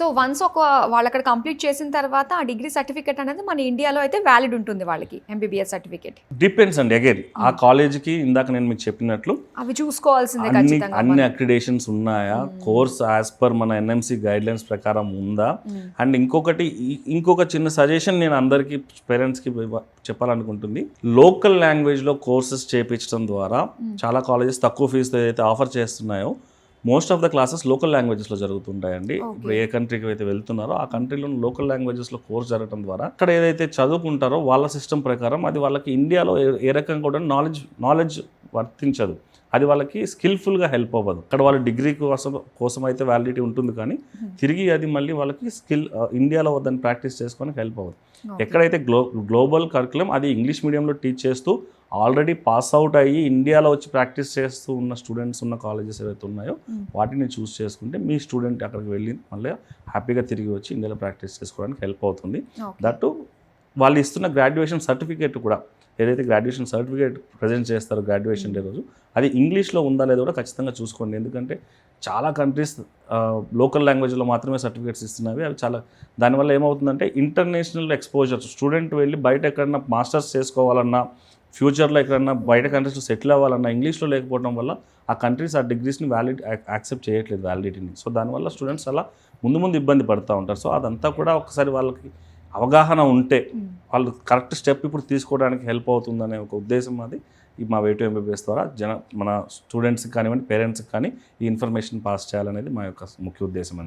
So once వాళ్ళు అక్కడ complete చేసిన తర్వాత ఆ డిగ్రీ సర్టిఫికేట్ అనేది మన ఇండియాలో అయితే వ్యాలిడ్ ఉంటుంది వాళ్ళకి ఎంబీబీఎస్ సర్టిఫికేట్. డిపెండ్స్ అండి. అగైన్ ఆ కాలేజ్కి ఇందాక నేను మీకు చెప్పినట్లు అవి చూసుకోవాల్సిందే అన్ని ఖచ్చితంగా. అన్ని అక్రిడేషన్స్ ఉన్నాయా, కోర్స్ యాజ్ పర్ మన ఎన్ఎంసి గైడ్లైన్స్ ప్రకారం ఉందా. అండ్ ఇంకొక చిన్న సజెషన్ నేను అందరికీ పేరెంట్స్కి చెప్పాలనుకుంటుంది, లోకల్ లాంగ్వేజ్లో కోర్సెస్ చేయించడం ద్వారా చాలా కాలేజెస్ తక్కువ ఫీజుతో ఏదైతే ఆఫర్ చేస్తున్నాయో most of the classes local లాంగ్వేజెస్లో జరుగుతుంటాయండి. ఇప్పుడు ఏ కంట్రీకి అయితే వెళ్తున్నారో ఆ కంట్రీలో లోకల్ లాంగ్వేజెస్లో కోర్స్ జరగడం ద్వారా అక్కడ ఏదైతే చదువుకుంటారో వాళ్ళ సిస్టమ్ ప్రకారం అది వాళ్ళకి ఇండియాలో ఏ రకంగా కూడా నాలెడ్జ్ వర్తించదు. అది వాళ్ళకి స్కిల్ఫుల్గా హెల్ప్ అవ్వదు. అక్కడ వాళ్ళ డిగ్రీ కోసం అయితే వ్యాలిడిటీ ఉంటుంది, కానీ తిరిగి అది మళ్ళీ వాళ్ళకి ఇండియాలో దాన్ని ప్రాక్టీస్ చేసుకోవడానికి హెల్ప్ అవ్వదు. ఎక్కడైతే గ్లోబల్ కరికులం అది ఇంగ్లీష్ మీడియంలో టీచ్ చేస్తూ ఆల్రెడీ పాస్ అవుట్ అయ్యి ఇండియాలో వచ్చి ప్రాక్టీస్ చేస్తూ ఉన్న స్టూడెంట్స్ ఉన్న కాలేజెస్ ఏవైతే ఉన్నాయో వాటిని చూస్ చేసుకుంటే మీ స్టూడెంట్ అక్కడికి వెళ్ళి మళ్ళీ హ్యాపీగా తిరిగి వచ్చి ఇండియాలో ప్రాక్టీస్ చేసుకోవడానికి హెల్ప్ అవుతుంది. దట్టు వాళ్ళు ఇస్తున్న గ్రాడ్యుయేషన్ సర్టిఫికేట్ కూడా, ఏదైతే గ్రాడ్యుయేషన్ సర్టిఫికేట్ ప్రజెంట్ చేస్తారో గ్రాడ్యుయేషన్ డే రోజు, అది ఇంగ్లీష్లో ఉందా లేదో కూడా ఖచ్చితంగా చూసుకోండి. ఎందుకంటే చాలా కంట్రీస్ లోకల్ లాంగ్వేజ్లో మాత్రమే సర్టిఫికేట్స్ ఇస్తున్నవి. అవి చాలా దానివల్ల ఏమవుతుందంటే ఇంటర్నేషనల్ ఎక్స్పోజర్, స్టూడెంట్ వెళ్ళి బయట ఎక్కడన్నా మాస్టర్స్ చేసుకోవాలన్నా, ఫ్యూచర్లో ఎక్కడన్నా బయట కంట్రీస్లో సెటిల్ అవ్వాలన్నా ఇంగ్లీష్లో లేకపోవడం వల్ల ఆ కంట్రీస్ ఆ డిగ్రీస్ని యాక్సెప్ట్ చేయట్లేదు వ్యాలిడిటీని. సో దానివల్ల స్టూడెంట్స్ అలా ముందు ఇబ్బంది పడుతూ ఉంటారు. సో అదంతా కూడా ఒకసారి వాళ్ళకి అవగాహన ఉంటే వాళ్ళు కరెక్ట్ స్టెప్ ఇప్పుడు తీసుకోవడానికి హెల్ప్ అవుతుందనే ఒక ఉద్దేశం అది మా వే టు ఎంబీబీఎస్ ద్వారా మన స్టూడెంట్స్కి కానివ్వండి, పేరెంట్స్కి కానీ ఈ ఇన్ఫర్మేషన్ పాస్ చేయాలనేది మా యొక్క ముఖ్య ఉద్దేశం అండి.